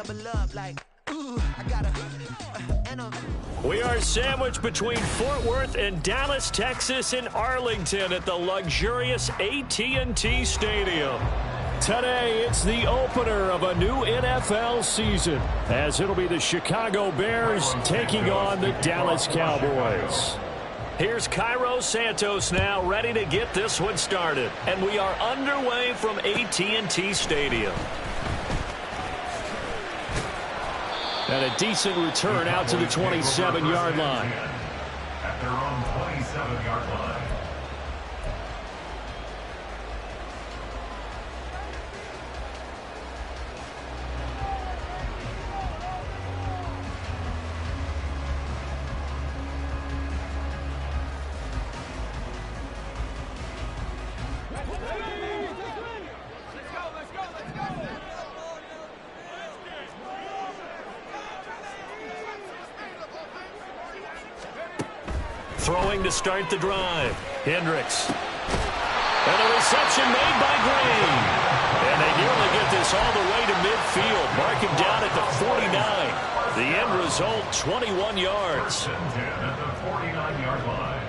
double up like, ooh, I gotta, We are sandwiched between Fort Worth and Dallas, Texas, and Arlington at the luxurious AT&T Stadium. Today, it's the opener of a new NFL season, as it'll be the Chicago Bears taking on the Dallas Cowboys. Here's Cairo Santos now, ready to get this one started. And we are underway from AT&T Stadium. And a decent return out to the 27-yard line. At their own 27-yard line. Throwing to start the drive. Hendricks. And a reception made by Green. And they nearly get this all the way to midfield. Mark him down at the 49. The end result, 21 yards. At the 49-yard line.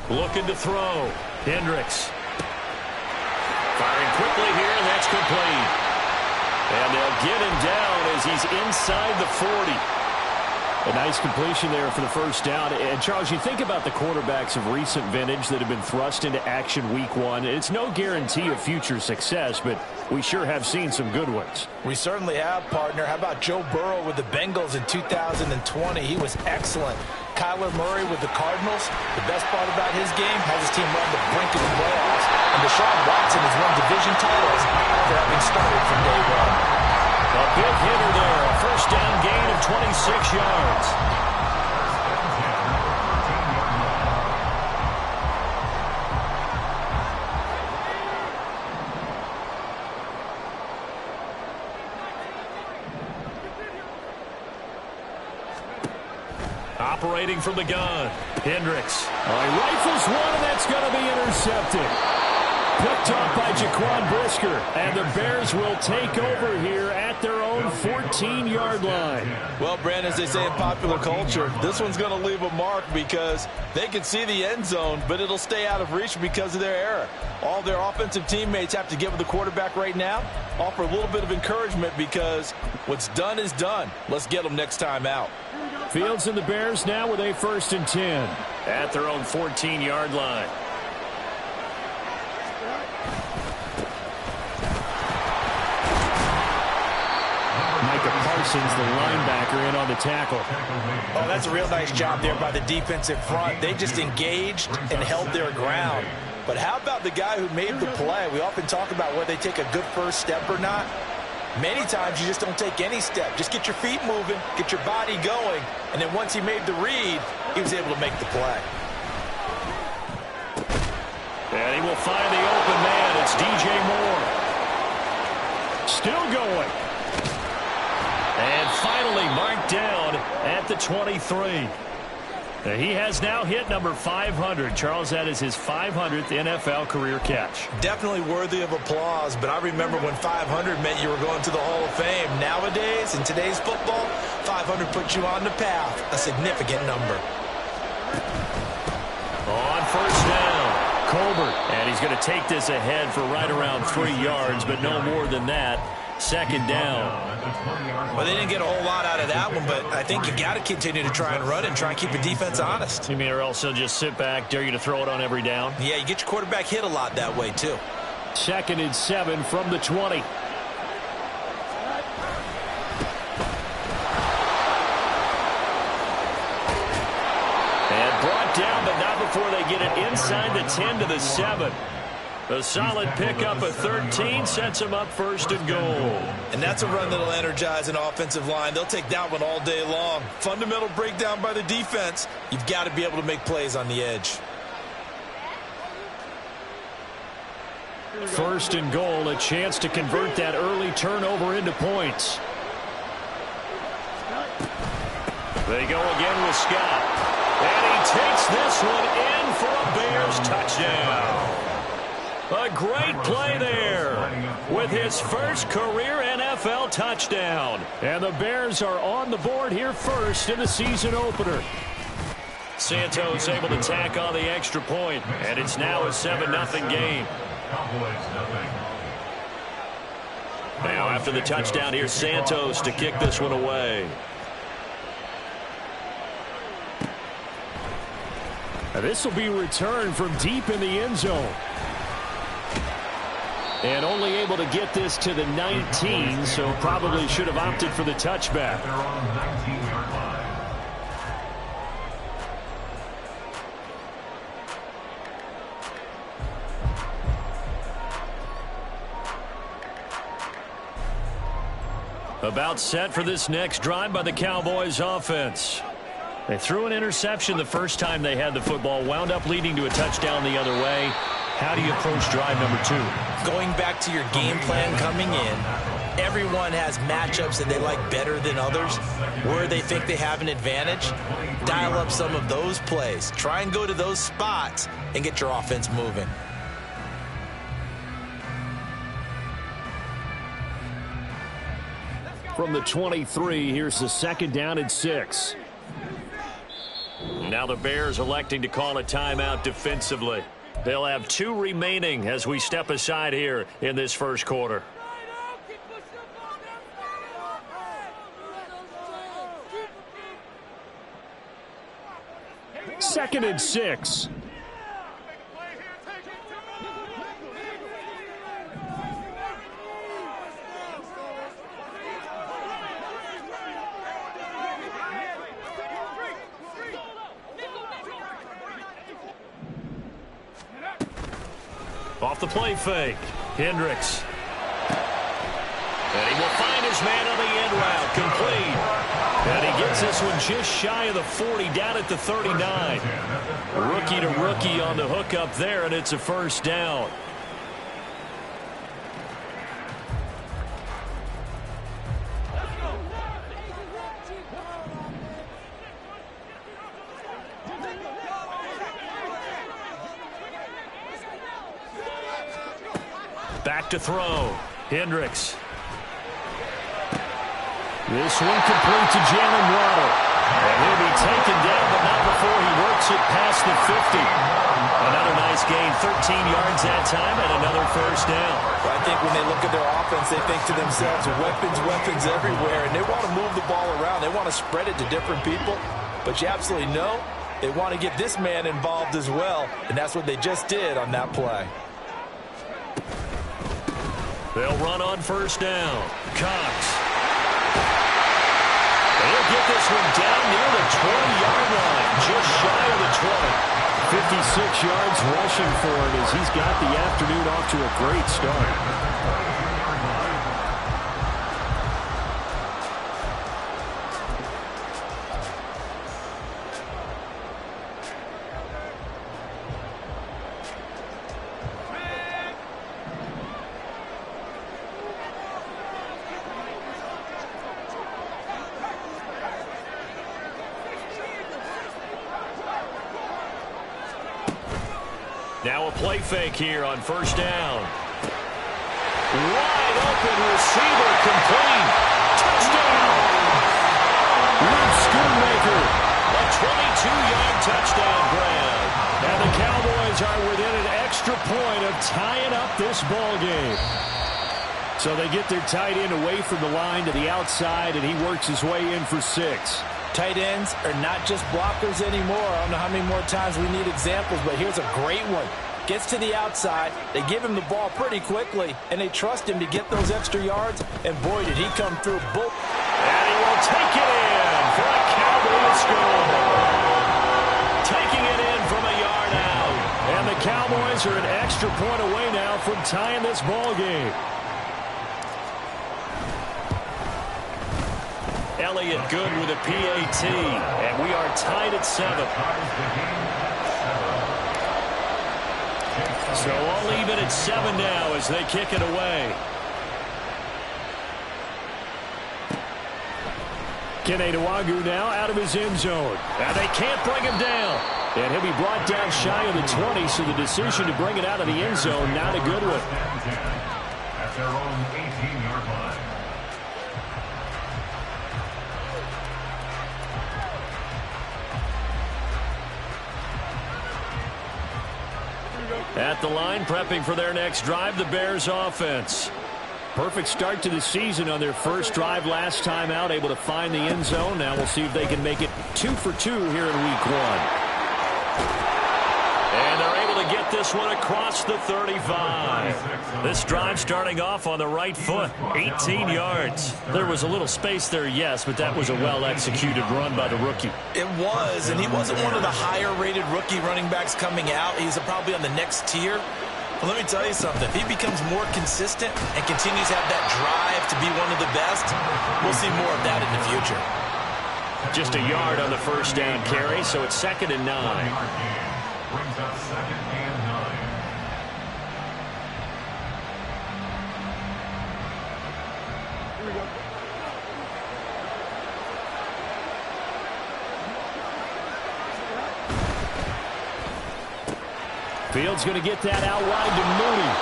Looking to throw. Hendricks. Firing quickly here, and that's complete. And they'll get him down as he's inside the 40. A nice completion there for the first down. And, Charles, you think about the quarterbacks of recent vintage that have been thrust into action week one. It's no guarantee of future success, but we sure have seen some good ones. We certainly have, partner. How about Joe Burrow with the Bengals in 2020? He was excellent. Kyler Murray with the Cardinals. The best part about his game, has his team run the brink of the playoffs. And Deshaun Watson has won division titles after having started from day one. A big hitter there. A first down gain of 26 yards. Operating from the gun. Hendricks. He rifles one, and that's going to be intercepted. Picked off by Jaquan Brisker. And the Bears will take over here at their own 14-yard line. Well, Brandon, as they say in popular culture, this one's going to leave a mark because they can see the end zone, but it'll stay out of reach because of their error. All their offensive teammates have to get with the quarterback right now, offer a little bit of encouragement because what's done is done. Let's get them next time out. Fields and the Bears now with a 1st and 10 at their own 14-yard line. Parsons, the linebacker, in on the tackle. Oh, that's a real nice job there by the defensive front. They just engaged and held their ground. But how about the guy who made the play? We often talk about whether they take a good first step or not. Many times you just don't take any step. Just get your feet moving, get your body going, and then once he made the read, he was able to make the play. And he will find the open man. It's DJ Moore. Still going. And finally marked down at the 23. He has now hit number 500. Charles, that is his 500th NFL career catch. Definitely worthy of applause, but I remember when 500 meant you were going to the Hall of Fame. Nowadays, in today's football, 500 puts you on the path, a significant number. On first down, Colbert. And he's going to take this ahead for right around 3 yards, but no more than that. 2nd down. Well, they didn't get a whole lot out of that one, but I think you got to continue to try and run and try and keep the defense honest. You mean, or else they'll just sit back, dare you to throw it on every down? Yeah, you get your quarterback hit a lot that way, too. 2nd and 7 from the 20. And brought down, but not before they get it inside the 10 to the 7. A solid pickup of 13 sets them up 1st and goal. And that's a run that'll energize an offensive line. They'll take that one all day long. Fundamental breakdown by the defense. You've got to be able to make plays on the edge. First and goal, a chance to convert that early turnover into points. They go again with Scott. And he takes this one in for a Bears touchdown. A great play there with his first career NFL touchdown. And the Bears are on the board here first in the season opener. Santos able to tack on the extra point, and it's now a 7-0 game. Now after the touchdown, here's Santos to kick this one away. This will be returned from deep in the end zone. And only able to get this to the 19, so probably should have opted for the touchback. About set for this next drive by the Cowboys offense. They threw an interception the first time they had the football, wound up leading to a touchdown the other way. How do you approach drive number 2? Going back to your game plan coming in, everyone has matchups that they like better than others. Where they think they have an advantage, dial up some of those plays. Try and go to those spots and get your offense moving. From the 23, here's the 2nd down and 6. Now the Bears electing to call a timeout defensively. They'll have 2 remaining as we step aside here in this first quarter. Second and 6. Off the play fake, Hendricks. And he will find his man on the end route, complete. And he gets this one just shy of the 40, down at the 39. Rookie to rookie on the hook up there, and it's a first down. Back to throw. Hendricks. This one complete to Jalen Waddle. And he'll be taken down, but not before he works it past the 50. Another nice gain, 13 yards that time, and another first down. Well, I think when they look at their offense, they think to themselves, weapons everywhere, and they want to move the ball around. They want to spread it to different people, but you absolutely know they want to get this man involved as well, and that's what they just did on that play. They'll run on first down. Cox. They'll get this one down near the 20-yard line, just shy of the 20. 56 yards rushing for him as he's got the afternoon off to a great start. Now a play fake here on first down. Wide open receiver, complete. Touchdown! Luke Schoonmaker, a 22-yard touchdown grab. And the Cowboys are within an extra point of tying up this ball game. So they get their tight end away from the line to the outside, and he works his way in for 6. Tight ends are not just blockers anymore. I don't know how many more times we need examples, but here's a great one. Gets to the outside, they give him the ball pretty quickly, and they trust him to get those extra yards, and boy, did he come through. And he will take it in for a Cowboys score. Taking it in from a yard out. And the Cowboys are an extra point away now from tying this ball game. Elliott good with a PAT, and we are tied at 7. So all even at 7 now as they kick it away. Kene Nwagu now out of his end zone. And they can't bring him down. And he'll be brought down shy of the 20, so the decision to bring it out of the end zone, not a good one. At their own 18-yard line. At the line, prepping for their next drive, the Bears offense. Perfect start to the season on their first drive last time out, able to find the end zone. Now we'll see if they can make it 2 for 2 here in week 1. And they're able to get this one across the 35. This drive starting off on the right foot, 18 yards. There was a little space there, yes, but that was a well-executed run by the rookie. It was, and he wasn't one of the higher-rated rookie running backs coming out. He's probably on the next tier. But let me tell you something. If he becomes more consistent and continues to have that drive to be one of the best, we'll see more of that in the future. Just a yard on the first down carry, so it's 2nd and 9. Brings up 2nd and 9. Here we go. Fields going to get that out wide to Mooney.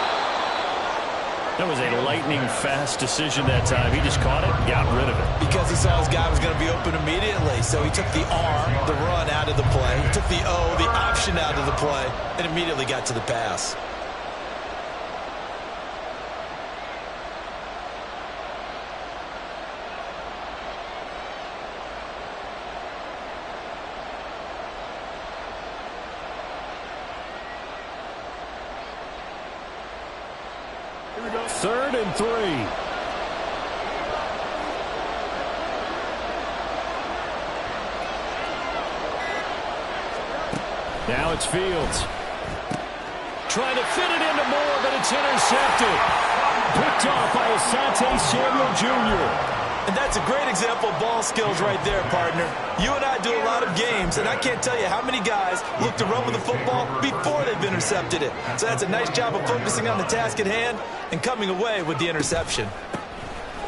That was a lightning-fast decision that time. He just caught it and got rid of it. Because he saw his guy was going to be open immediately. So he took the R, the run, out of the play. He took the O, the option, out of the play, and immediately got to the pass. Here we go. 3rd and 3. Now it's Fields. Trying to fit it into Moore, but it's intercepted. Picked off by Asante Samuel Jr. And that's a great example of ball skills right there, partner. You and I do a lot of games, and I can't tell you how many guys look to run with the football before they've intercepted it. So that's a nice job of focusing on the task at hand and coming away with the interception.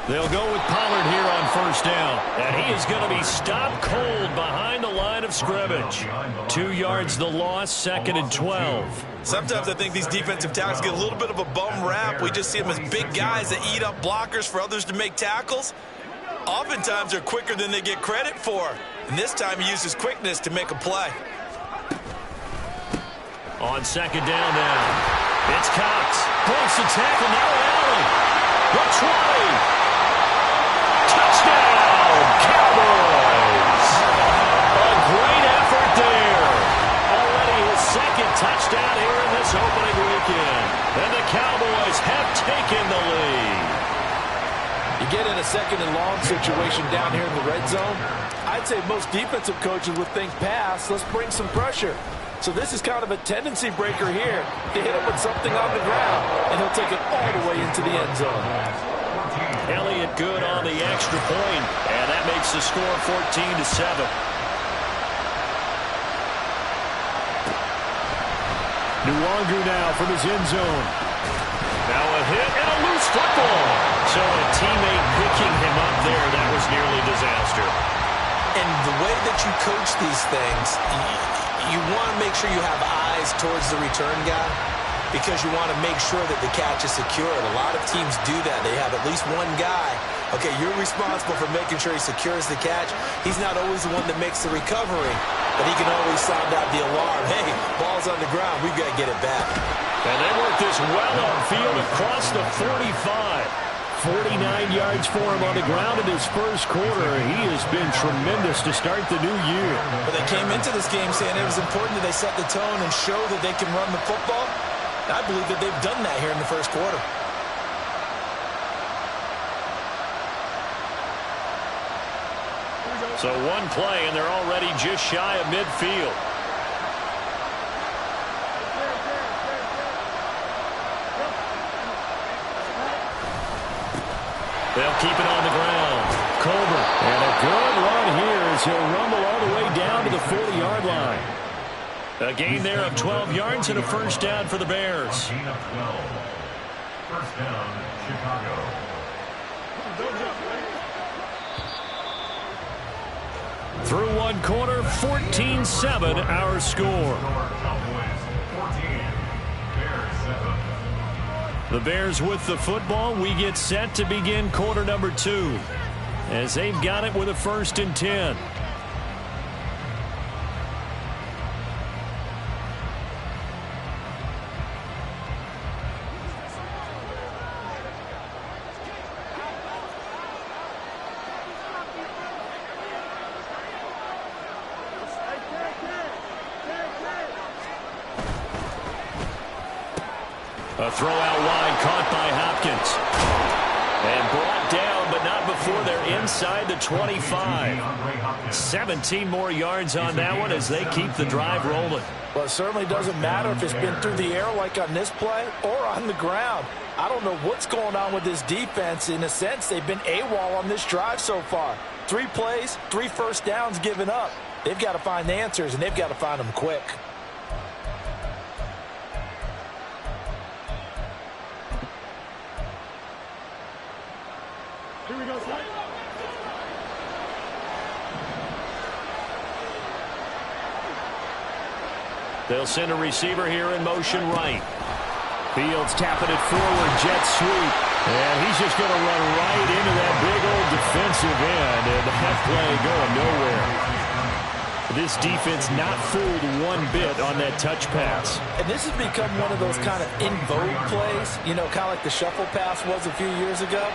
They'll go with Pollard here on first down. And he is going to be stopped cold behind the line of scrimmage. 2 yards the loss, 2nd and 12. Sometimes I think these defensive tackles get a little bit of a bum rap. We just see them as big guys that eat up blockers for others to make tackles. Oftentimes they're quicker than they get credit for. And this time he uses quickness to make a play. On 2nd down now. It's Cox. Breaks the tackle. Now Allen. The 20. Touchdown, Cowboys. A great effort there. Already his 2nd touchdown here in this opening weekend. And the Cowboys have taken the lead. You get in a 2nd and long situation down here in the red zone, I'd say most defensive coaches would think pass, let's bring some pressure. So this is kind of a tendency breaker here to hit him with something on the ground, and he'll take it all the way into the end zone. Elliott good on the extra point, and that makes the score 14-7. Nwagu now from his end zone. Now a hit and a loose football. So a teammate picking him up there, that was nearly disaster. And the way that you coach these things, you want to make sure you have eyes towards the return guy because you want to make sure that the catch is secured. A lot of teams do that. They have at least one guy. Okay, you're responsible for making sure he secures the catch. He's not always the one that makes the recovery, but he can always sound out the alarm. Hey, ball's on the ground. We've got to get it back. And they work this well upfield across the 45. 49 yards for him on the ground in his first quarter. He has been tremendous to start the new year. But they came into this game saying it was important that they set the tone and show that they can run the football. And I believe that they've done that here in the first quarter. So one play, and they're already just shy of midfield. They'll keep it on the ground. Colbert. And a good run here as he'll rumble all the way down to the 40-yard line. A gain there of 12 yards and a first down for the Bears. A gain of 12. First down, Chicago. Through one quarter, 14-7 our score. Cowboys 14, Bears 7. The Bears with the football. We get set to begin quarter number 2 as they've got it with a 1st and 10. A throw out wide, caught by Hopkins. And brought down, but not before they're inside the 25. 17 more yards on that one as they keep the drive rolling. Well, it certainly doesn't matter if it's been through the air like on this play or on the ground. I don't know what's going on with this defense. In a sense, they've been AWOL on this drive so far. 3 plays, 3 first downs given up. They've got to find answers, and they've got to find them quick. Here we go, Spidy. They'll send a receiver here in motion right. Fields tapping it forward, jet sweep. And he's just going to run right into that big old defensive end. And that play going nowhere. This defense not fooled one bit on that touch pass. And this has become one of those kind of in vogue plays, you know, kind of like the shuffle pass was a few years ago.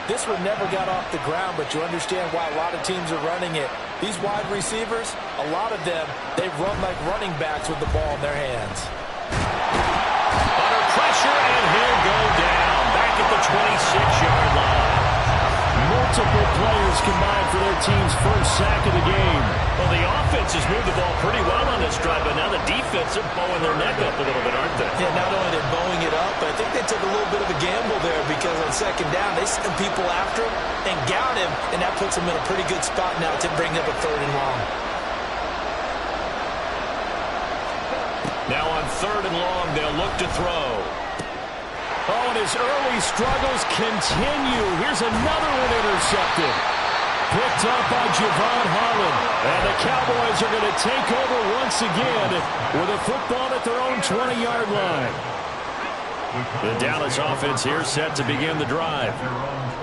This one never got off the ground, but you understand why a lot of teams are running it. These wide receivers, a lot of them, they run like running backs with the ball in their hands. Under pressure, and he'll go down. Back at the 26-yard line. Multiple players combined for their team's first sack of the game. Well, the offense has moved the ball pretty well on this drive, but now the defense are bowing their neck up a little bit, aren't they? Yeah, not only they're bowing it up, but I think they took a little bit of a gamble there because on second down, they sent people after him and gout him, and that puts him in a pretty good spot now to bring up a 3rd and long. Now on 3rd and long, they'll look to throw. Oh, and his early struggles continue. Here's another one intercepted. Picked up by Javon Holland. And the Cowboys are going to take over once again with a football at their own 20-yard line. The Dallas offense here set to begin the drive.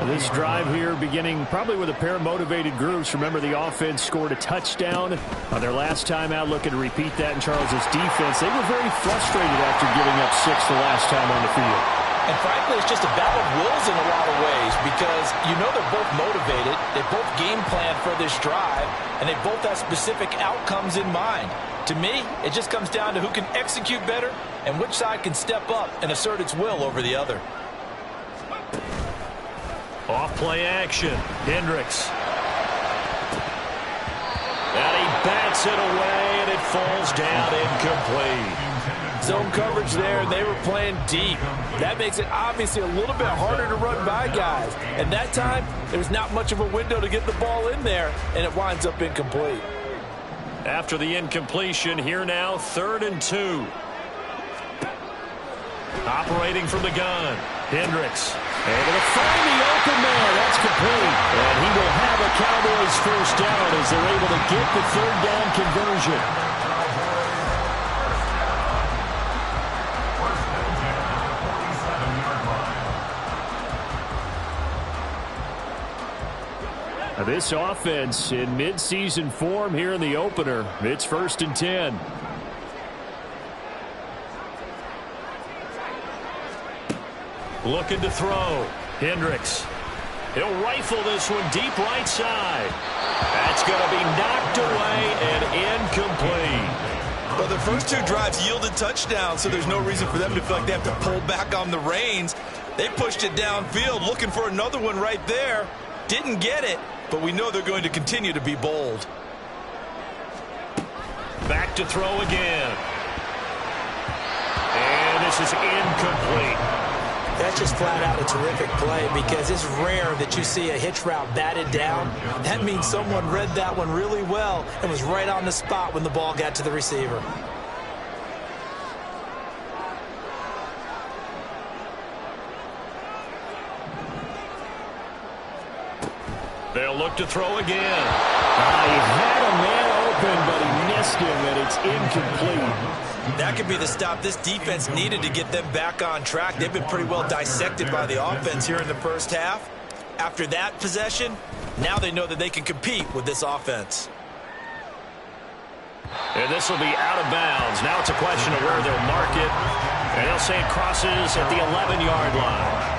This drive here beginning probably with a pair of motivated groups. Remember, the offense scored a touchdown on their last time out. Looking to repeat that in Charles's defense. They were very frustrated after giving up 6 the last time on the field. And frankly, it's just a battle of wills in a lot of ways because you know they're both motivated. They both game plan for this drive, and they both have specific outcomes in mind. To me, it just comes down to who can execute better and which side can step up and assert its will over the other. Off play action. Hendricks. And he bats it away, and it falls down incomplete. Zone coverage there, and they were playing deep. That makes it obviously a little bit harder to run by guys. And that time, there was not much of a window to get the ball in there, and it winds up incomplete. After the incompletion, here now, 3rd and 2. Operating from the gun, Hendricks. Able to find the open man. That's complete. And he will have a Cowboys first down as they're able to get the 3rd down conversion. This offense in midseason form here in the opener. It's 1st and 10. Looking to throw. Hendricks. He'll rifle this one deep right side. That's going to be knocked away and incomplete. Well, the first 2 drives yielded touchdowns, so there's no reason for them to feel like they have to pull back on the reins. They pushed it downfield, looking for another one right there. Didn't get it, but we know they're going to continue to be bold. Back to throw again. And this is incomplete. That's just flat out a terrific play because it's rare that you see a hitch route batted down. That means someone read that one really well and was right on the spot when the ball got to the receiver. They'll look to throw again. He had a man open, but he missed him, and it's incomplete. That could be the stop this defense needed to get them back on track. They've been pretty well dissected by the offense here in the first half. After that possession, now they know that they can compete with this offense. And this will be out of bounds. Now it's a question of where they'll mark it. And they'll say it crosses at the 11-yard line.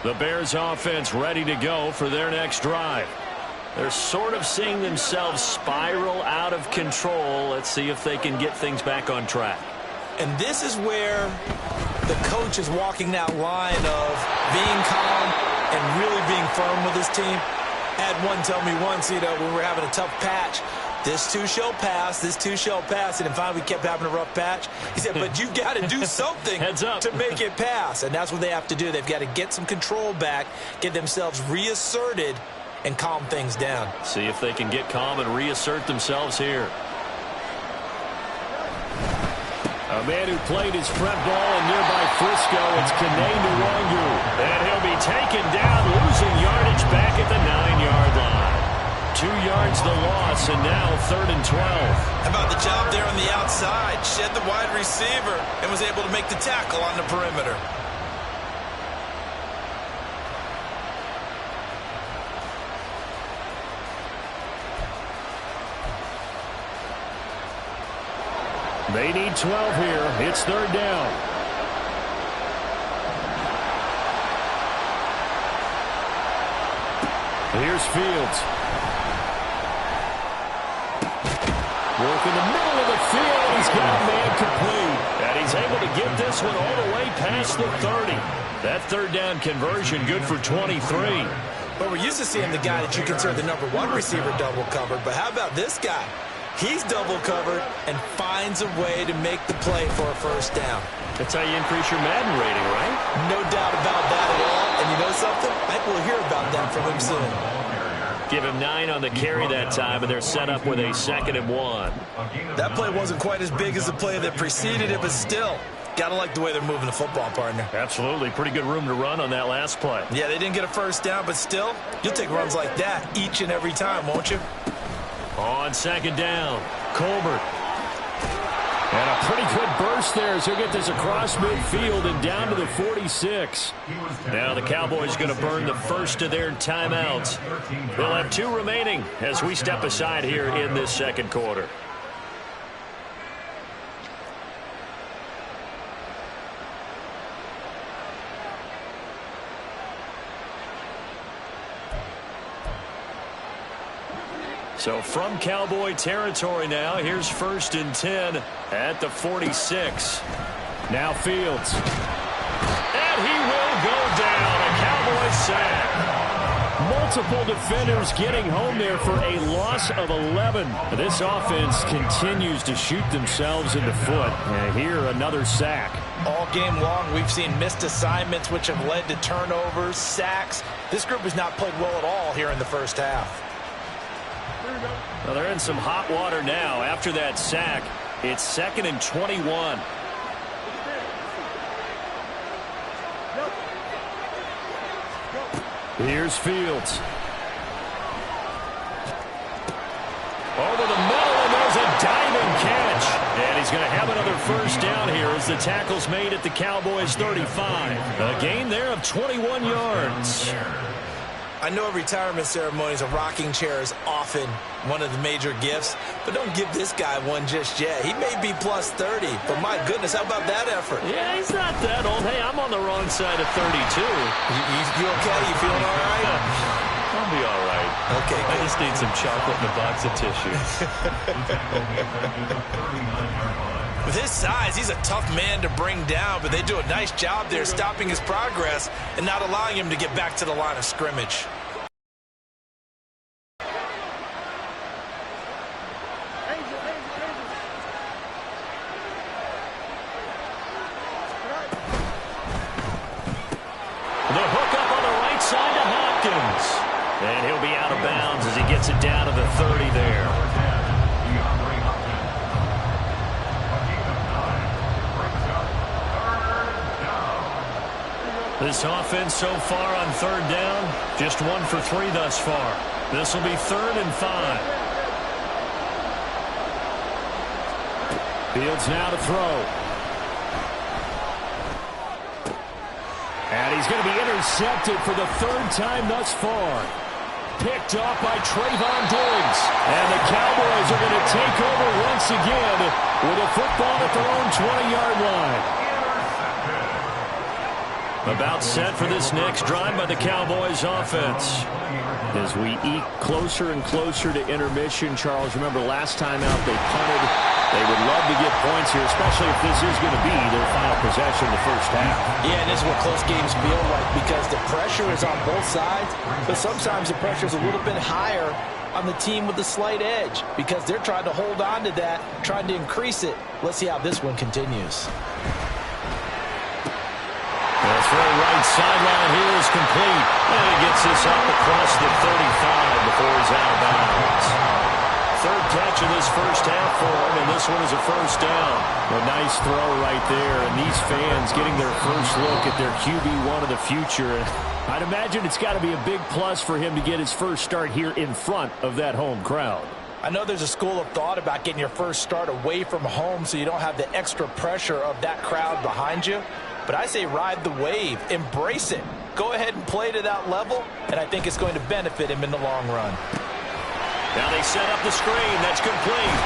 The Bears offense ready to go for their next drive. They're sort of seeing themselves spiral out of control. Let's see if they can get things back on track. And this is where the coach is walking that line of being calm and really being firm with his team. I had one tell me once, when we were having a tough patch, this too shall pass, this too shall pass. And then finally we kept having a rough patch. He said, but you've got to do something to make it pass. And that's what they have to do. They've got to get some control back, get themselves reasserted, and calm things down. See if they can get calm and reassert themselves here. A man who played his prep ball in nearby Frisco, it's Kanane Nwangu. And he'll be taken down, losing yardage back at the 9-yard line. 2 yards the loss, and now 3rd and 12. How about the job there on the outside? Shed the wide receiver and was able to make the tackle on the perimeter. They need 12 here. It's 3rd down. Here's Fields. Work in the middle of the field. He's got a man complete. And he's able to get this one all the way past the 30. That 3rd down conversion good for 23. But we're used to seeing the guy that you consider the #1 receiver double covered. But how about this guy? He's double covered and finds a way to make the play for a 1st down. That's how you increase your Madden rating, right? No doubt about that at all. And you know something? I think we'll hear about that from him soon. Give him 9 on the carry that time, and they're set up with a 2nd and 1. That play wasn't quite as big as the play that preceded it, but still, got to like the way they're moving the football, partner. Absolutely. Pretty good room to run on that last play. Yeah, they didn't get a 1st down, but still, you'll take runs like that each and every time, won't you? On 2nd down, Colbert. And a pretty good burst there as he'll get this across midfield and down to the 46. Now the Cowboys going to burn the first of their timeouts. They'll have 2 remaining as we step aside here in this 2nd quarter. So from Cowboy territory now, here's 1st and 10 at the 46. Now Fields. And he will go down. A Cowboy sack. Multiple defenders getting home there for a loss of 11. This offense continues to shoot themselves in the foot. And here, another sack. All game long, we've seen missed assignments, which have led to turnovers, sacks. This group has not played well at all here in the first half. Well, they're in some hot water now. After that sack, it's 2nd and 21. Here's Fields. Over the middle, and there's a diving catch. And he's going to have another 1st down here as the tackle's made at the Cowboys' 35. A gain there of 21 yards. I know retirement ceremonies, a rocking chair is often one of the major gifts, but don't give this guy one just yet. He may be plus 30, but my goodness, how about that effort? Yeah, he's not that old. Hey, I'm on the wrong side of 32. You okay? You feeling all right? I'll be all right. Okay, I just need some chocolate and a box of tissues. With his size, he's a tough man to bring down, but they do a nice job there stopping his progress and not allowing him to get back to the line of scrimmage. The hook up on the right side to Hopkins. And he'll be out of bounds as he gets it down to the 30 there. This offense so far on third down, just 1 for 3 thus far. This will be 3rd and 5. Fields now to throw. And he's going to be intercepted for the 3rd time thus far. Picked off by Trayvon Diggs. And the Cowboys are going to take over once again with a football at their own 20-yard line. About set for this next drive by the Cowboys offense. As we eke closer and closer to intermission, Charles, remember last time out they punted. They would love to get points here, especially if this is going to be their final possession of the first half. Yeah, and this is what close games feel like because the pressure is on both sides, but sometimes the pressure is a little bit higher on the team with the slight edge because they're trying to hold on to that, trying to increase it. Let's see how this one continues. The throw right sideline here is complete. And he gets this up across the 35 before he's out of bounds. 3rd catch of this first half for him, and this one is a first down. A nice throw right there, and these fans getting their first look at their QB1 of the future. I'd imagine it's got to be a big plus for him to get his first start here in front of that home crowd. I know there's a school of thought about getting your first start away from home so you don't have the extra pressure of that crowd behind you. But I say ride the wave. Embrace it. Go ahead and play to that level, and I think it's going to benefit him in the long run. Now they set up the screen. That's complete.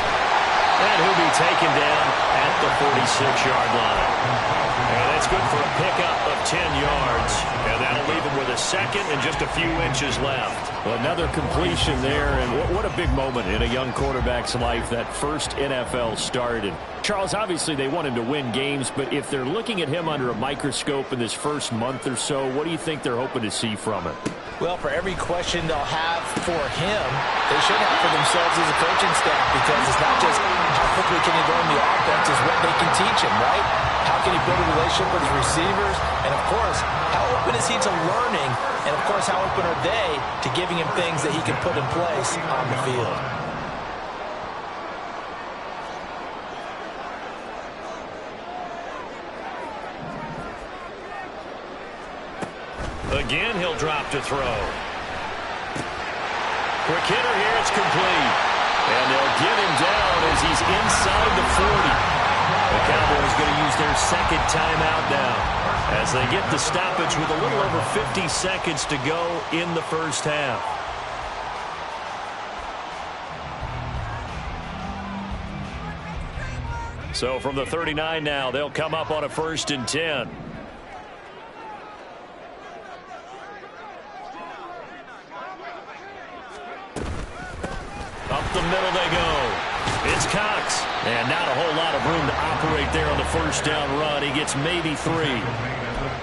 And he'll be taken down at the 46-yard line. And that's good for a pickup of 10 yards. And that'll leave him with a second and just a few inches left. Well, another completion there, and what a big moment in a young quarterback's life, that first NFL start. And Charles, obviously they want him to win games, but if they're looking at him under a microscope in this first month or so, what do you think they're hoping to see from him? Well, for every question they'll have for him, they should have for themselves as a coaching staff, because it's not just how quickly can he learn the offense, it's what they can teach him, right? How can he build a relationship with his receivers? And, of course, how open is he to learning? And, of course, how open are they to giving him things that he can put in place on the field? Again, he'll drop to throw. Quick hitter here, it's complete. And they'll get him down as he's inside the 40. The Cowboys going to use their second timeout now as they get the stoppage with a little over 50 seconds to go in the first half. So from the 39 now, they'll come up on a 1st and 10. Up the middle they go. It's Cox. And not a whole lot of room to operate there on the first down run. He gets maybe 3.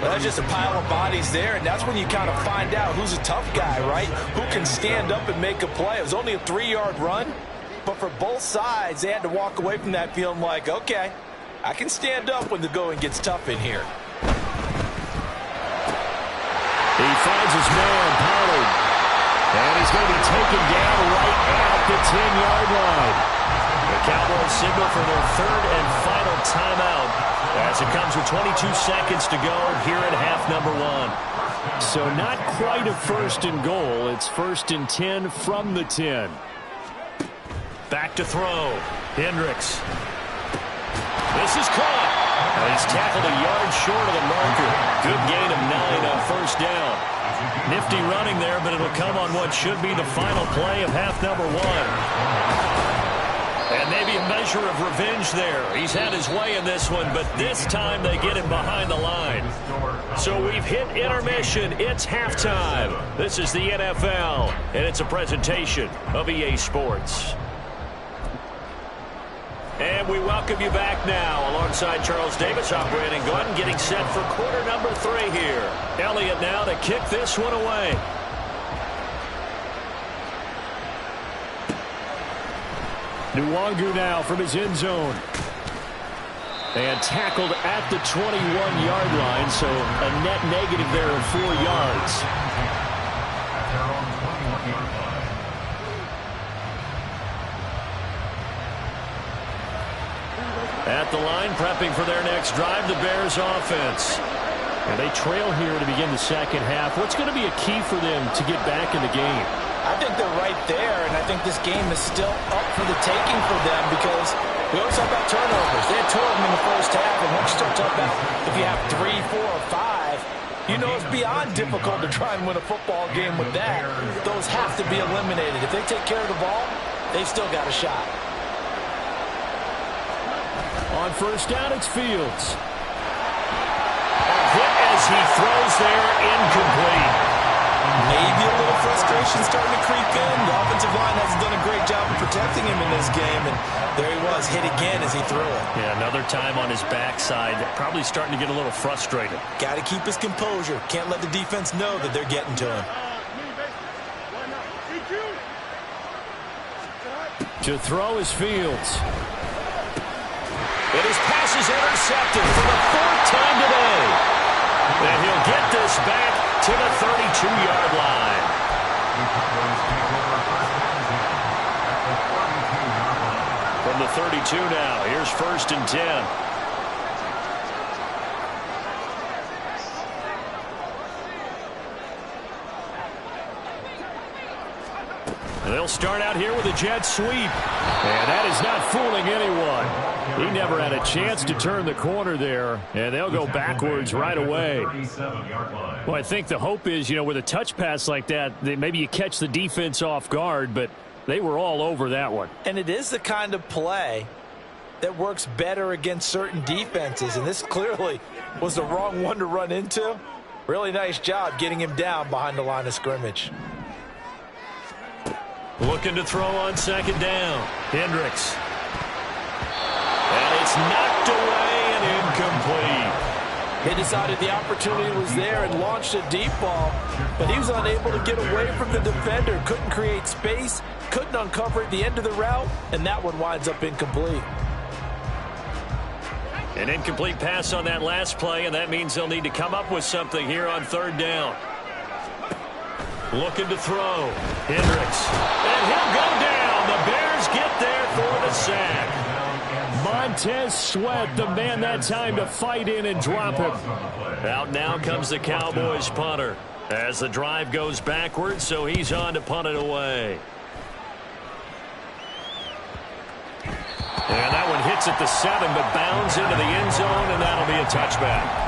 Well, that's just a pile of bodies there, and that's when you kind of find out who's a tough guy, right? Who can stand up and make a play. It was only a 3-yard run, but for both sides, they had to walk away from that feeling like, okay, I can stand up when the going gets tough in here. He finds his man, Pollard. And he's going to be taken down right at the 10-yard line. The Cowboys signal for their 3rd and final timeout as it comes with 22 seconds to go here at half number 1. So not quite a 1st and goal. It's 1st and 10 from the 10. Back to throw. Hendricks. This is caught. And he's tackled a yard short of the marker. Good gain of 9 on 1st down. Nifty running there, but it'll come on what should be the final play of half number 1. And maybe a measure of revenge there. He's had his way in this one, but this time they get him behind the line. So we've hit intermission. It's halftime. This is the NFL, and it's a presentation of EA Sports. And we welcome you back now alongside Charles Davis. I'm Brandon Gordon getting set for quarter number 3 here. Elliott now to kick this one away. Nwangu now from his end zone. And tackled at the 21-yard line, so a net negative there of 4 yards. At the line, prepping for their next drive, the Bears offense. And they trail here to begin the second half. What's going to be a key for them to get back in the game? I think they're right there, and I think this game is still up for the taking for them because we always talk about turnovers. They had 2 of them in the first half, and once you start talking about if you have 3, 4, or 5, you know it's beyond difficult to try and win a football game with that. Those have to be eliminated. If they take care of the ball, they've still got a shot. On first down, it's Fields. Hit as he throws there, incomplete. Maybe a little frustration starting to creep in. The offensive line hasn't done a great job of protecting him in this game, and there he was, hit again as he threw it. Yeah, another time on his backside, probably starting to get a little frustrated. Got to keep his composure. Can't let the defense know that they're getting to him. To throw is Fields. And his pass is intercepted for the 4th time today. And he'll get this back to the 32-yard line. From the 32 now, here's 1st and 10. They'll start out here with a jet sweep. And that is not fooling anyone. He never had a chance to turn the corner there, and they'll go backwards right away. Well, I think the hope is, with a touch pass like that, maybe you catch the defense off guard, but they were all over that one. And it is the kind of play that works better against certain defenses, and this clearly was the wrong one to run into. Really nice job getting him down behind the line of scrimmage. Looking to throw on 2nd down. Hendricks. And it's knocked away and incomplete. They decided the opportunity was there and launched a deep ball, but he was unable to get away from the defender. Couldn't create space, couldn't uncover at the end of the route, and that one winds up incomplete. An incomplete pass on that last play, and that means they'll need to come up with something here on 3rd down. Looking to throw. Hendricks. And he'll go down. The Bears get there for the sack. Montez Sweat, the man that time to fight in and drop him. Out now comes the Cowboys punter as the drive goes backwards, so he's on to punt it away. And that one hits at the 7, but bounds into the end zone, and that'll be a touchback.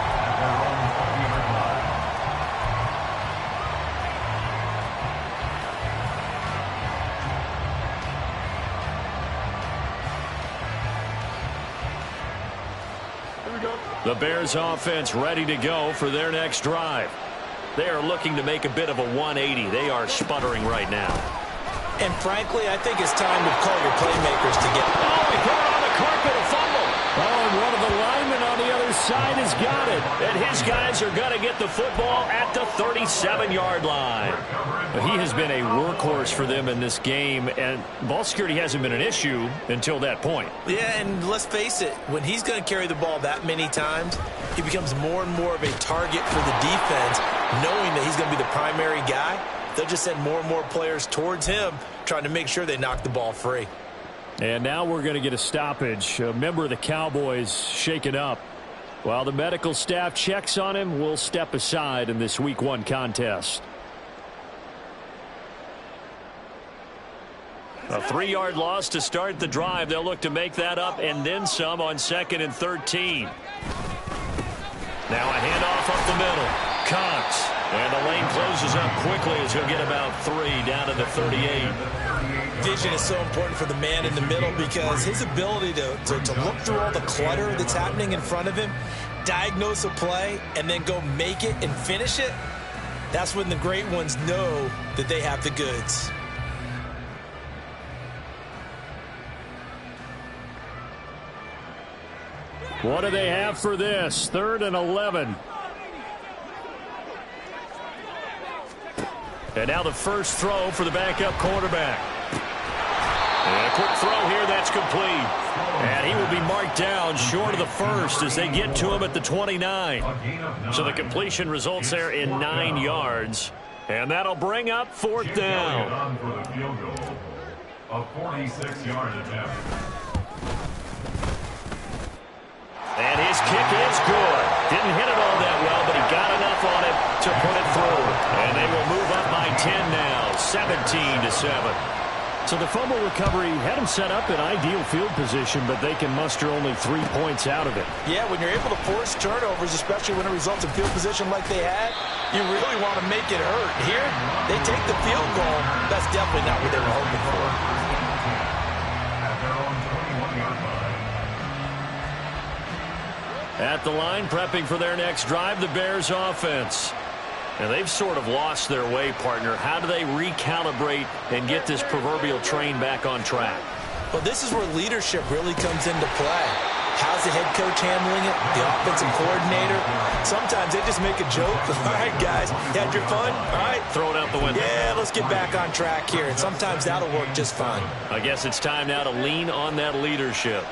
The Bears offense ready to go for their next drive. They are looking to make a bit of a 180. They are sputtering right now. And frankly, I think it's time to call your playmakers to get... Oh, he put it on the carpet, a fumble. Oh, and one of the linemen on the other side has got it. And his guys are going to get the football at the 37-yard line. He has been a workhorse for them in this game, and ball security hasn't been an issue until that point. Yeah, and let's face it, when he's going to carry the ball that many times, he becomes more and more of a target for the defense, knowing that he's going to be the primary guy. They'll just send more and more players towards him, trying to make sure they knock the ball free. And now we're going to get a stoppage. A member of the Cowboys shaken up. While the medical staff checks on him, we'll step aside in this Week 1 contest. A 3-yard loss to start the drive. They'll look to make that up and then some on 2nd and 13. Now a handoff up the middle. Cox. And the lane closes up quickly as he'll get about 3 down to the 38. Vision is so important for the man in the middle because his ability to look through all the clutter that's happening in front of him, diagnose a play, and then go make it and finish it, that's when the great ones know that they have the goods. What do they have for this? 3rd and 11. And now the first throw for the backup quarterback. And a quick throw here, that's complete. And he will be marked down short of the first as they get to him at the 29. So the completion results there in 9 yards. And that'll bring up 4th down. A 46-yard attempt. And his kick is good. Didn't hit it all that well, but he 10 now, 17-7. So the fumble recovery had them set up in ideal field position, but they can muster only 3 points out of it. Yeah, when you're able to force turnovers, especially when it results in field position like they had, you really want to make it hurt. Here, they take the field goal. That's definitely not what they were hoping for. At their own 21-yard line. At the line, prepping for their next drive, the Bears offense. And they've sort of lost their way, partner. How do they recalibrate and get this proverbial train back on track? Well, this is where leadership really comes into play. How's the head coach handling it? The offensive coordinator? Sometimes they just make a joke. All right, guys, you had your fun? All right. Throw it out the window. Yeah, let's get back on track here. And sometimes that'll work just fine. I guess it's time now to lean on that leadership.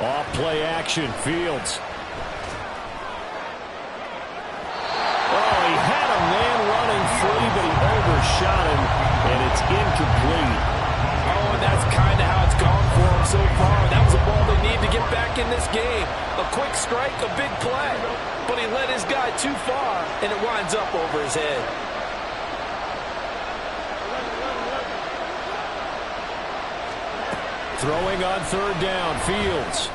Off play action, Fields. Oh, he had a man running free, but he overshot him, and it's incomplete. Oh, and that's kind of how it's gone for him so far. That was a ball they need to get back in this game. A quick strike, a big play. But he led his guy too far, and it winds up over his head. Throwing on third down, Fields.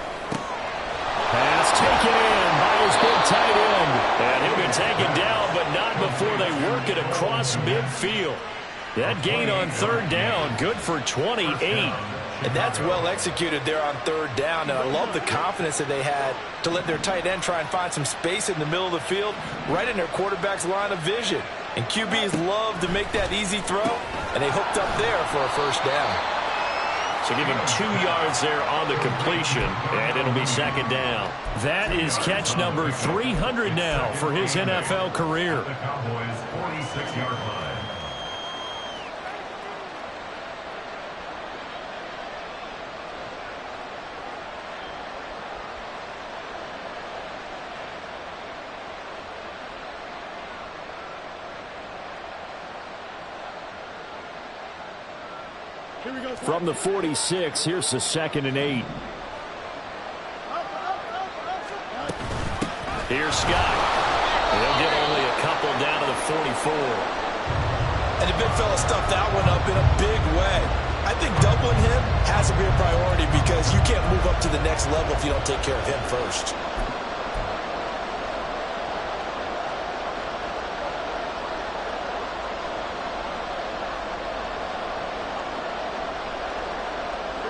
Pass taken in by his big tight end. And he'll be taken down, but not before they work it across midfield. That gain on third down, good for 28. And that's well executed there on third down. And I love the confidence that they had to let their tight end try and find some space in the middle of the field, right in their quarterback's line of vision. And QBs love to make that easy throw, and they hooked up there for a first down. So give him 2 yards there on the completion, and it'll be second down. That is catch number 300 now for his NFL career. The Cowboys' 46-yard line. From the 46, here's the 2nd and 8. Here's Scott. He'll get only a couple down to the 44. And the big fella stuffed that one up in a big way. I think doubling him has to be a priority because you can't move up to the next level if you don't take care of him first.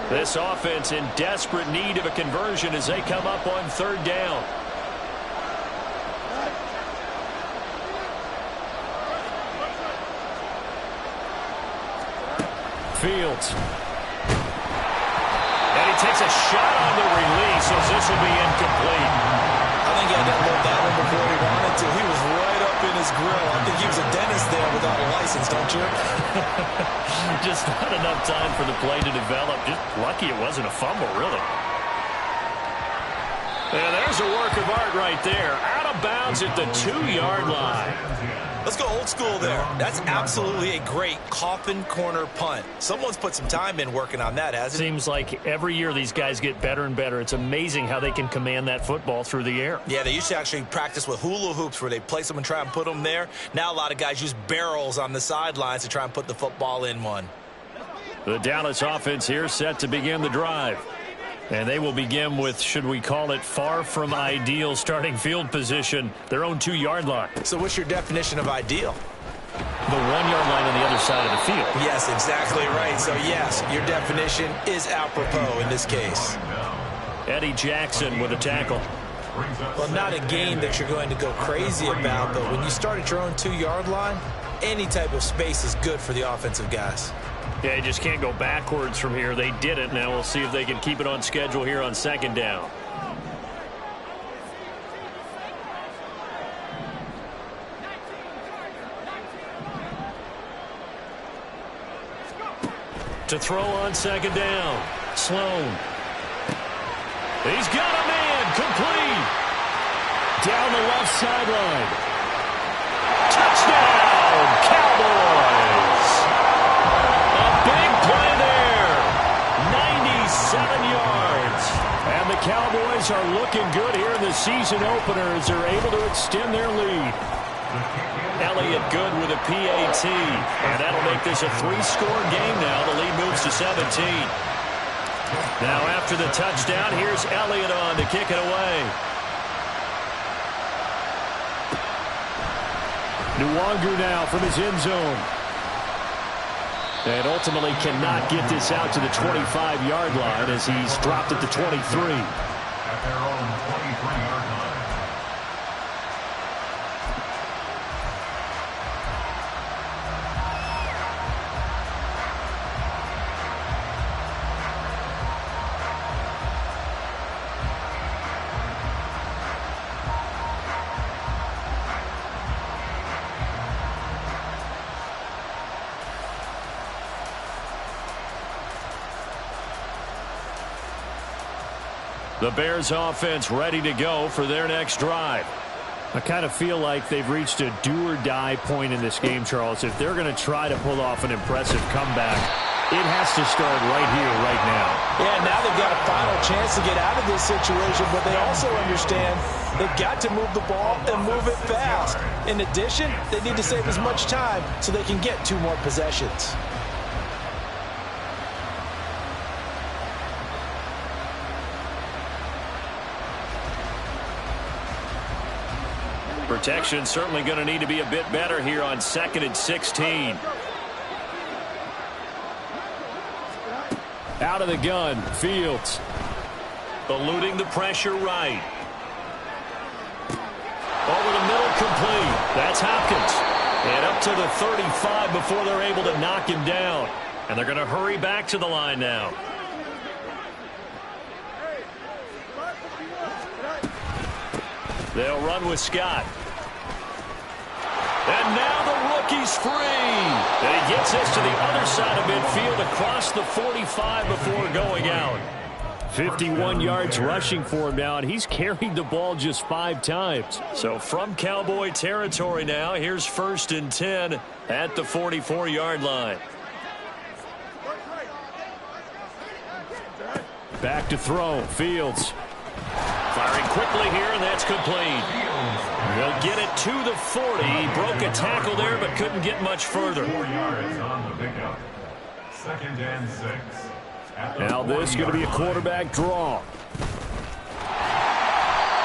This offense in desperate need of a conversion as they come up on third down. Fields. And he takes a shot on the release as this will be incomplete. I think he had to unload that one before he wanted to. He was right up in his grill. I think he was a dentist there without a license, don't you? Just not enough time for the play to develop. Just lucky it wasn't a fumble, really. And there's a work of art right there. Out of bounds at the 2-yard line. Let's go old school there. That's absolutely a great coffin corner punt. Someone's put some time in working on that, hasn't it? Seems like every year these guys get better and better. It's amazing how they can command that football through the air. Yeah, they used to actually practice with hula hoops where they place them and try and put them there. Now a lot of guys use barrels on the sidelines to try and put the football in one. The Dallas offense here set to begin the drive. And they will begin with, should we call it, far from ideal starting field position, their own 2-yard line. So what's your definition of ideal? The 1-yard line on the other side of the field. Yes, exactly right. So, yes, your definition is apropos in this case. Eddie Jackson with a tackle. Well, not a game that you're going to go crazy about, but when you start at your own 2-yard line, any type of space is good for the offensive guys. Yeah, you just can't go backwards from here. They did it. Now we'll see if they can keep it on schedule here on second down. To throw on second down. Sloan. He's got a man. Complete. Down the left sideline. Touchdown, Cowboys. A big play there. 97 yards. And the Cowboys are looking good here in the season opener as they're able to extend their lead. Elliott good with a PAT. And that'll make this a 3-score game now. The lead moves to 17. Now after the touchdown, here's Elliott on to kick it away. Nwangu now from his end zone. And ultimately cannot get this out to the 25-yard line as he's dropped at the 23. At their own 23-yard line. The Bears offense ready to go for their next drive. I kind of feel like they've reached a do-or-die point in this game, Charles. If they're going to try to pull off an impressive comeback, it has to start right here, right now. Yeah, now they've got a final chance to get out of this situation, but they also understand they've got to move the ball and move it fast. In addition, they need to save as much time so they can get 2 more possessions. Protection certainly going to need to be a bit better here on 2nd and 16. Out of the gun, Fields. Eluding the pressure right. Over the middle, complete. That's Hopkins. And up to the 35 before they're able to knock him down. And they're going to hurry back to the line now. They'll run with Scott. And now the rookie's free. And he gets this to the other side of midfield across the 45 before going out. 51 yards rushing for him now, and he's carried the ball just 5 times. So from Cowboy territory now, here's 1st and 10 at the 44-yard line. Back to throw, Fields. Firing quickly here, and that's complete. They'll get it to the 40. He broke a tackle there, but couldn't get much further. 4 yards on the pickup. 2nd and 6. Now this is going to be a quarterback draw.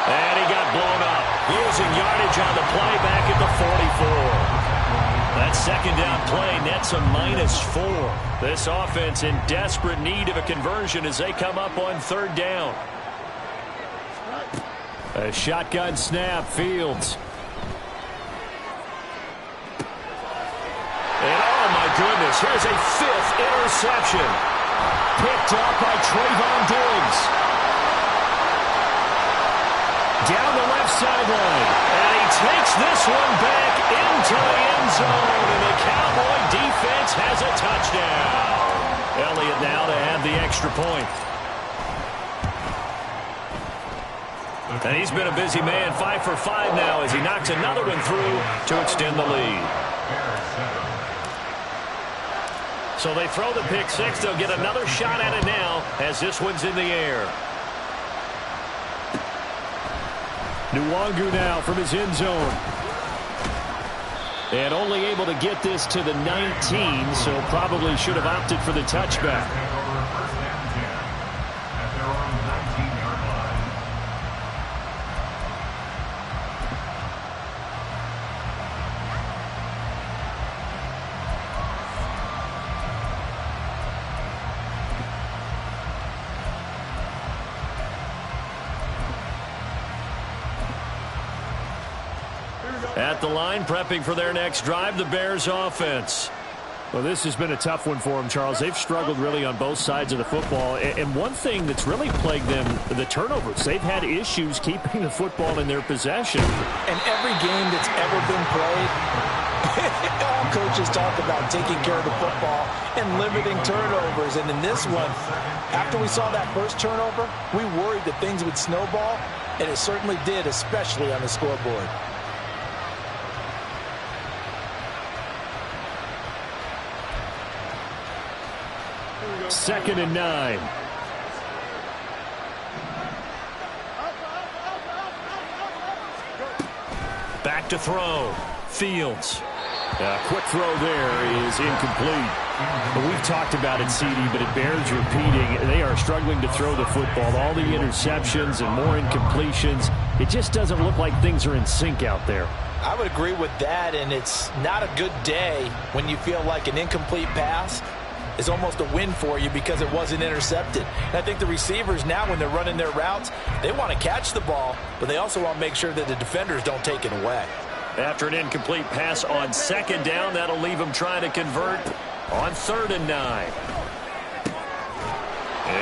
And he got blown up. Using yardage on the play back at the 44. That 2nd down play nets a -4. This offense in desperate need of a conversion as they come up on 3rd down. A shotgun snap, Fields. And oh my goodness, here's a 5th interception. Picked up by Trayvon Diggs. Down the left sideline. And he takes this one back into the end zone. And the Cowboy defense has a touchdown. Elliott now to add the extra point. And he's been a busy man, 5 for 5 now as he knocks another one through to extend the lead. So they throw the pick 6. They'll get another shot at it now as this one's in the air. Nwangu now from his end zone. And only able to get this to the 19, so probably should have opted for the touchback. At the line, prepping for their next drive, the Bears offense. Well, this has been a tough one for them, Charles. They've struggled really on both sides of the football. And one thing that's really plagued them, the turnovers. They've had issues keeping the football in their possession. And every game that's ever been played, all coaches talk about taking care of the football and limiting turnovers. And in this one, after we saw that first turnover, we worried that things would snowball, and it certainly did, especially on the scoreboard. 2nd and 9. to throw. Fields. Quick throw there is incomplete. We've talked about it, CD, but it bears repeating. They are struggling to throw the football. All the interceptions and more incompletions. It just doesn't look like things are in sync out there. I would agree with that, and it's not a good day when you feel like an incomplete pass is almost a win for you because it wasn't intercepted. And I think the receivers now, when they're running their routes, they want to catch the ball, but they also want to make sure that the defenders don't take it away. After an incomplete pass on second down, that'll leave him trying to convert on 3rd and 9.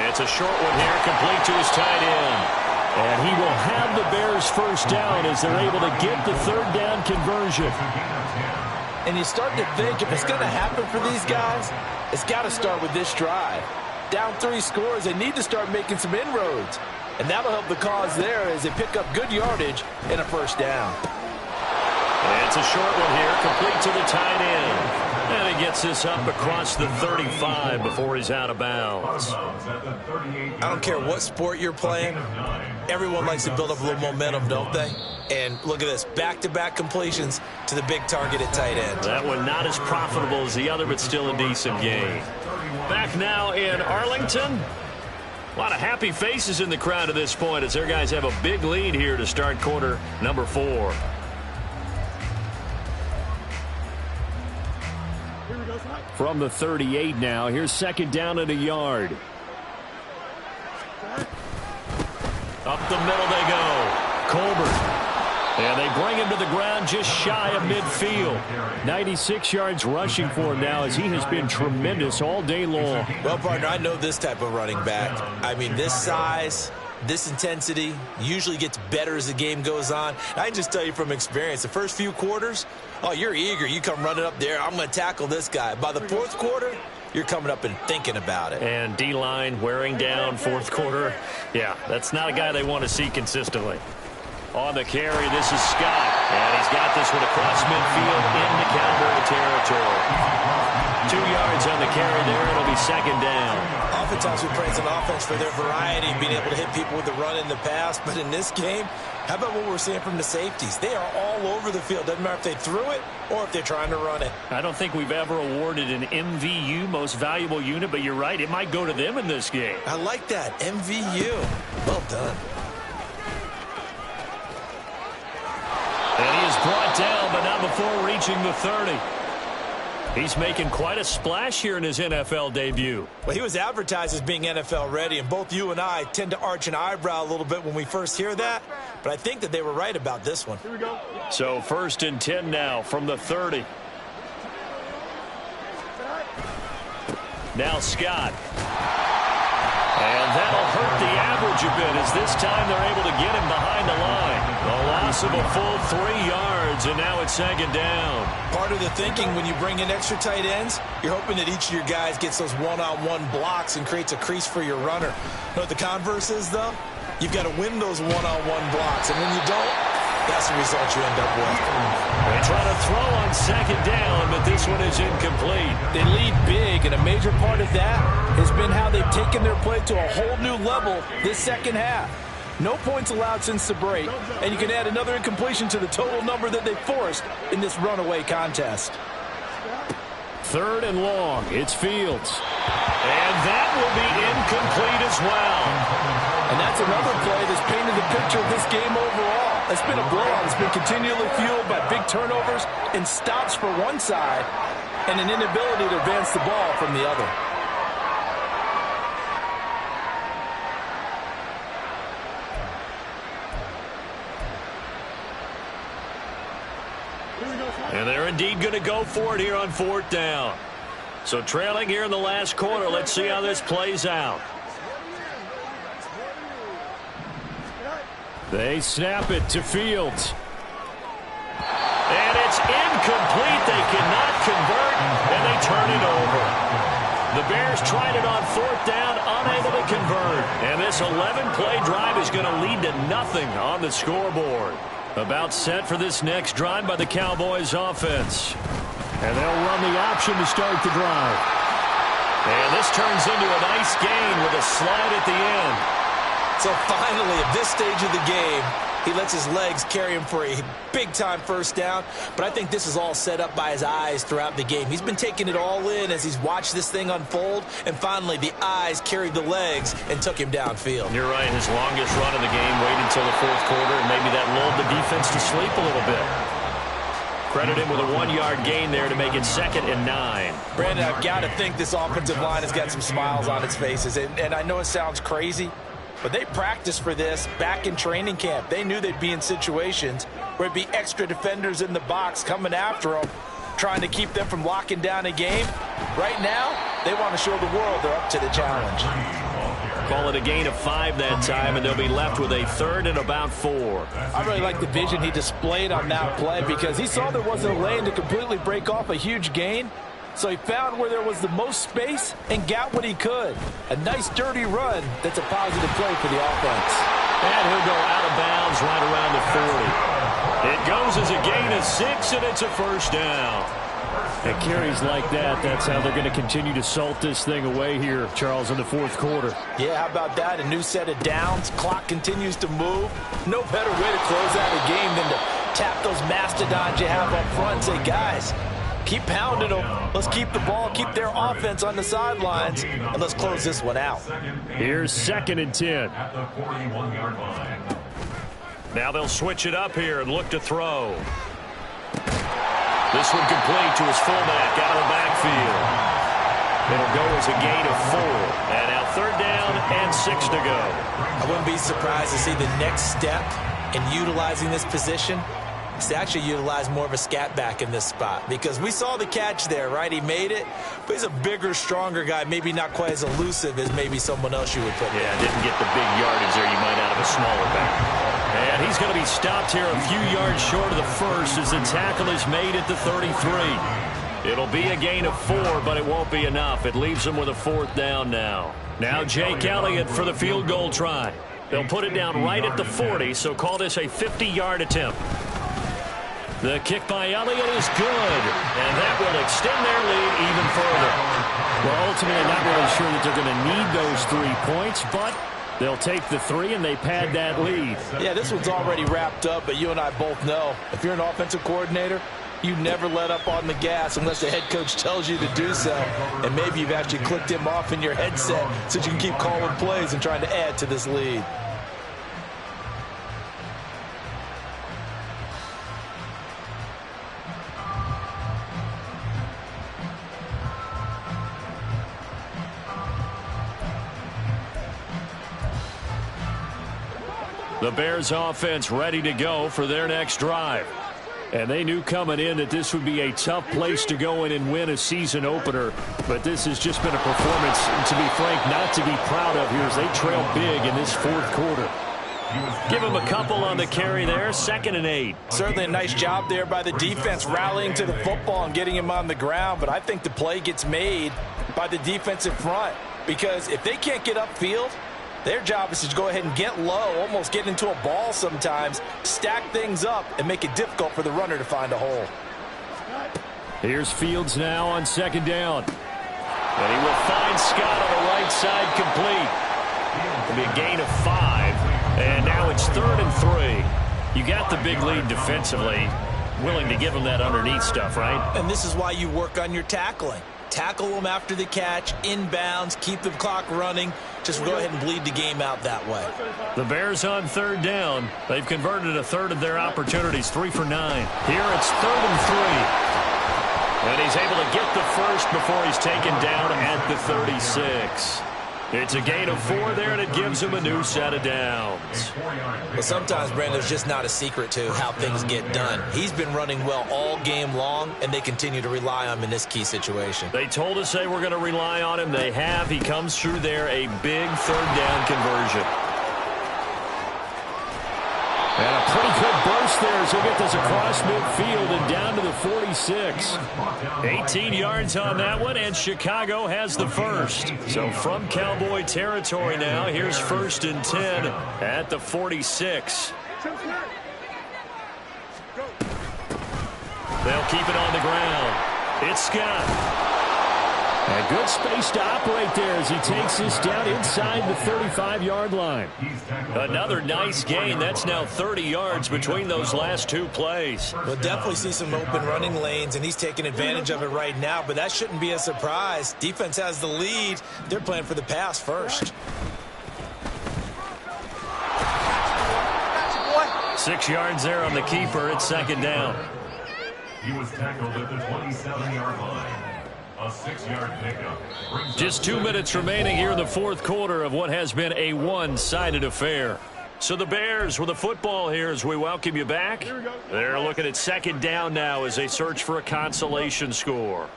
It's a short one here, complete to his tight end. And he will have the Bears first down as they're able to get the 3rd down conversion. And you start to think if it's going to happen for these guys, it's got to start with this drive. Down 3 scores, they need to start making some inroads. And that'll help the cause there as they pick up good yardage and a first down. It's a short one here, complete to the tight end. And he gets this up across the 35 before he's out of bounds. I don't care what sport you're playing. Everyone likes to build up a little momentum, don't they? And look at this, back-to-back completions to the big target at tight end. That one not as profitable as the other, but still a decent gain. Back now in Arlington. A lot of happy faces in the crowd at this point as their guys have a big lead here to start quarter number 4. From the 38 now, here's 2nd down and a yard. Up the middle they go. Colbert. And they bring him to the ground just shy of midfield. 96 yards rushing for him now as he has been tremendous all day long. Well, partner, I know this type of running back. I mean, this size, this intensity usually gets better as the game goes on. I can just tell you from experience, the first few quarters, oh, you're eager. You come running up there, I'm going to tackle this guy. By the 4th quarter, you're coming up and thinking about it. And D-line wearing down 4th quarter. Yeah, that's not a guy they want to see consistently. On the carry, this is Scott. And he's got this one across midfield into Cowboy territory. 2 yards on the carry there. It'll be 2nd down. Oftentimes we praise an offense for their variety, being able to hit people with the run in the pass. But in this game, how about what we're seeing from the safeties? They are all over the field. Doesn't matter if they threw it or if they're trying to run it. I don't think we've ever awarded an MVU, most valuable unit, but you're right. It might go to them in this game. I like that. MVU. Well done. And he is brought down, but not before reaching the 30. He's making quite a splash here in his NFL debut. Well, he was advertised as being NFL ready, and both you and I tend to arch an eyebrow a little bit when we first hear that, but I think that they were right about this one. Here we go. So 1st and 10 now from the 30. Now Scott. And that'll hurt the average a bit as this time they're able to get him behind the line. A loss of a full 3 yards, and now it's 2nd down. Part of the thinking when you bring in extra tight ends, you're hoping that each of your guys gets those one-on-one blocks and creates a crease for your runner. You know what the converse is, though? You've got to win those one-on-one blocks, and when you don't, that's the result you end up with. They try to throw on 2nd down, but this one is incomplete. They lead big, and a major part of that has been how they've taken their play to a whole new level this 2nd half. No points allowed since the break, and you can add another incompletion to the total number that they forced in this runaway contest. 3rd and long. It's Fields. And that will be incomplete as well. And that's another play that's painted the picture of this game overall. It's been a blowout. It's been continually fueled by big turnovers and stops for one side and an inability to advance the ball from the other. And they're indeed going to go for it here on 4th down. So trailing here in the last quarter. Let's see how this plays out. They snap it to Fields. And it's incomplete. They cannot convert, and they turn it over. The Bears tried it on 4th down, unable to convert. And this 11-play drive is going to lead to nothing on the scoreboard. About set for this next drive by the Cowboys offense. And they'll run the option to start the drive. And this turns into a nice gain with a slide at the end. So finally, at this stage of the game, He lets his legs carry him for a big-time first down, but I think this is all set up by his eyes throughout the game. He's been taking it all in as he's watched this thing unfold, and finally the eyes carried the legs and took him downfield. You're right. His longest run of the game waited until the fourth quarter, and maybe that lulled the defense to sleep a little bit. Credit him with a 1-yard gain there to make it 2nd and 9. Brandon, I've got to think this offensive line has got some smiles on its faces, and I know it sounds crazy, but they practiced for this back in training camp. They knew they'd be in situations where it'd be extra defenders in the box coming after them, trying to keep them from locking down a game. Right now, they want to show the world they're up to the challenge. Call it a gain of 5 that time, and they'll be left with a 3rd and about 4. I really like the vision he displayed on that play because he saw there wasn't a lane to completely break off a huge gain. So he found where there was the most space and got what he could. A nice, dirty run that's a positive play for the offense. And he'll go out of bounds right around the 40. It goes as a gain of 6, and it's a first down. And carries like that, that's how they're going to continue to salt this thing away here, Charles, in the fourth quarter. Yeah, how about that? A new set of downs. Clock continues to move. No better way to close out a game than to tap those mastodons you have up front and say, guys, keep pounding them. Let's keep the ball, keep their offense on the sidelines, and let's close this one out. Here's 2nd and 10. At the 41-yard line. Now they'll switch it up here and look to throw. This one complete to his fullback out of the backfield. It'll go as a gain of 4. And now 3rd down and 6 to go. I wouldn't be surprised to see the next step in utilizing this position is to actually utilize more of a scat back in this spot, because we saw the catch there, right? He made it, but he's a bigger, stronger guy, maybe not quite as elusive as maybe someone else you would put there. Yeah, didn't get the big yardage there you might out of a smaller back. And he's going to be stopped here a few yards short of the first as the tackle is made at the 33. It'll be a gain of 4, but it won't be enough. It leaves him with a 4th down now. Now Jake Elliott for the field goal try. They'll put it down right at the 40, so call this a 50-yard attempt. The kick by Elliott is good, and that will extend their lead even further. Well, ultimately, not really sure that they're going to need those 3 points, but they'll take the 3 and they pad that lead. Yeah, this one's already wrapped up, but you and I both know if you're an offensive coordinator, you never let up on the gas unless the head coach tells you to do so. And maybe you've actually clicked him off in your headset so you can keep calling plays and trying to add to this lead. The Bears offense ready to go for their next drive. And they knew coming in that this would be a tough place to go in and win a season opener. But this has just been a performance, to be frank, not to be proud of here as they trail big in this fourth quarter. Give him a couple on the carry there, 2nd and 8. Certainly a nice job there by the defense rallying to the football and getting him on the ground. But I think the play gets made by the defensive front, because if they can't get upfield, their job is to go ahead and get low, almost get into a ball sometimes, stack things up, and make it difficult for the runner to find a hole. Here's Fields now on 2nd down. And he will find Scott on the right side complete. It'll be a gain of 5. And now it's 3rd and 3. You got the big lead defensively. Willing to give him that underneath stuff, right? And this is why you work on your tackling. Tackle them after the catch, inbounds, keep the clock running. Just go ahead and bleed the game out that way. The Bears on 3rd down. They've converted a 1/3 of their opportunities, 3 for 9. Here it's 3rd and 3. And he's able to get the first before he's taken down at the 36. It's a gain of 4 there, and it gives him a new set of downs. Well, sometimes, Brandon, there's just not a secret to how things get done. He's been running well all game long, and they continue to rely on him in this key situation. They told us they were going to rely on him. They have. He comes through there, a big 3rd down conversion. And a pretty good burst there as he'll get this across midfield and down to the 46. 18 yards on that one, and Chicago has the first. So from Cowboy territory now, here's 1st and 10 at the 46. They'll keep it on the ground. It's Scott. And good space to operate there as he takes this down inside the 35-yard line. Another nice gain. That's now 30 yards between those last two plays. We'll definitely see some open running lanes, and he's taking advantage of it right now, but that shouldn't be a surprise. Defense has the lead. They're playing for the pass first. 6 yards there on the keeper. It's second down. He was tackled at the 27-yard line. A 6-yard pickup. Just 2 minutes remaining here in the fourth quarter of what has been a one-sided affair. So the Bears with the football here as we welcome you back. They're looking at second down now as they search for a consolation score.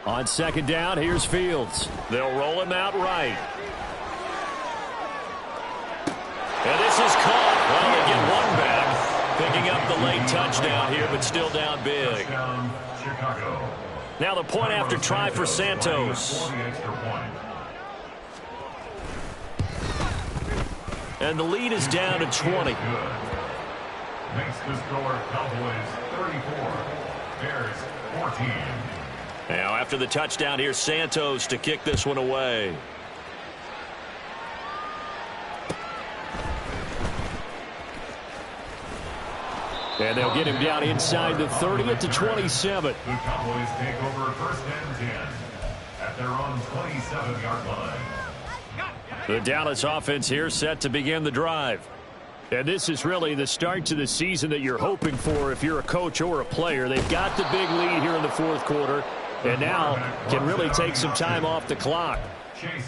On second down, here's Fields. They'll roll him out right. And this is caught. Well, they get one back. Picking up the late touchdown here, but still down big. Now the point after try for Santos. And the lead is down to 20. Makes the score Cowboys 34, Bears 14. Now after the touchdown here, Santos to kick this one away. And they'll get him down inside the 30 at the 27. The Cowboys take over first and 10 at their own 27-yard line. The Dallas offense here set to begin the drive. And this is really the start to the season that you're hoping for if you're a coach or a player. They've got the big lead here in the fourth quarter and now can really take some time off the clock.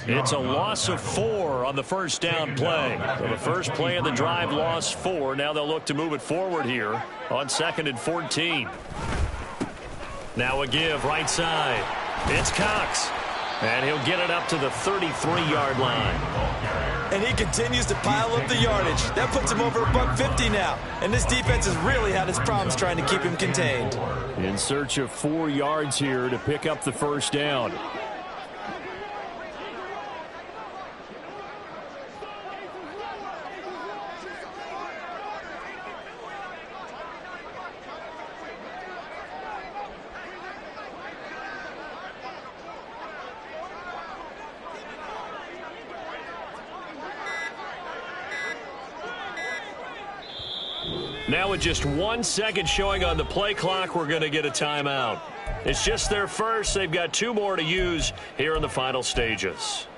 It's a loss of 4 on the first down play. So the first play of the drive lost 4. Now they'll look to move it forward here on 2nd and 14. Now a give right side. It's Cox. And he'll get it up to the 33-yard line. And he continues to pile up the yardage. That puts him over $150 now. And this defense has really had its problems trying to keep him contained. In search of 4 yards here to pick up the first down. Now with just 1 second showing on the play clock, we're going to get a timeout. It's just their first. They've got 2 more to use here in the final stages.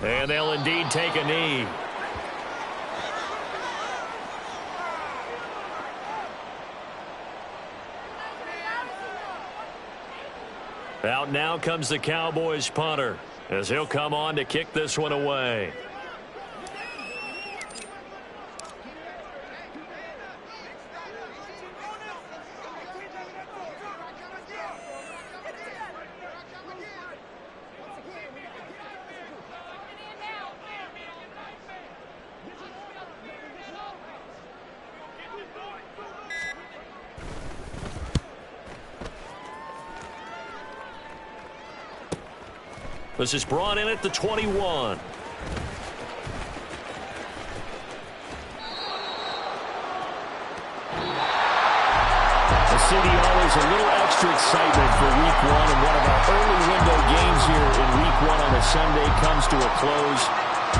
And they'll indeed take a knee. Out now comes the Cowboys punter as he'll come on to kick this one away. This is brought in at the 21. The city always a little extra excitement for week 1, and one of our early window games here in week 1 on a Sunday comes to a close.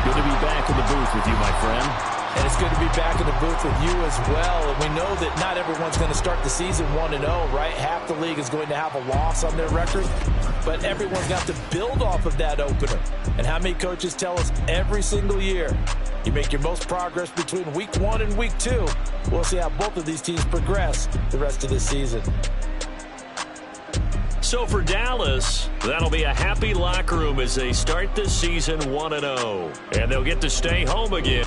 Good to be back in the booth with you, my friend. And it's good to be back in the booth with you as well. And we know that not everyone's going to start the season 1-0, right? Half the league is going to have a loss on their record. But everyone's got to build off of that opener. And how many coaches tell us every single year, you make your most progress between week 1 and week 2. We'll see how both of these teams progress the rest of this season. So for Dallas, that'll be a happy locker room as they start this season 1-0. And they'll get to stay home again.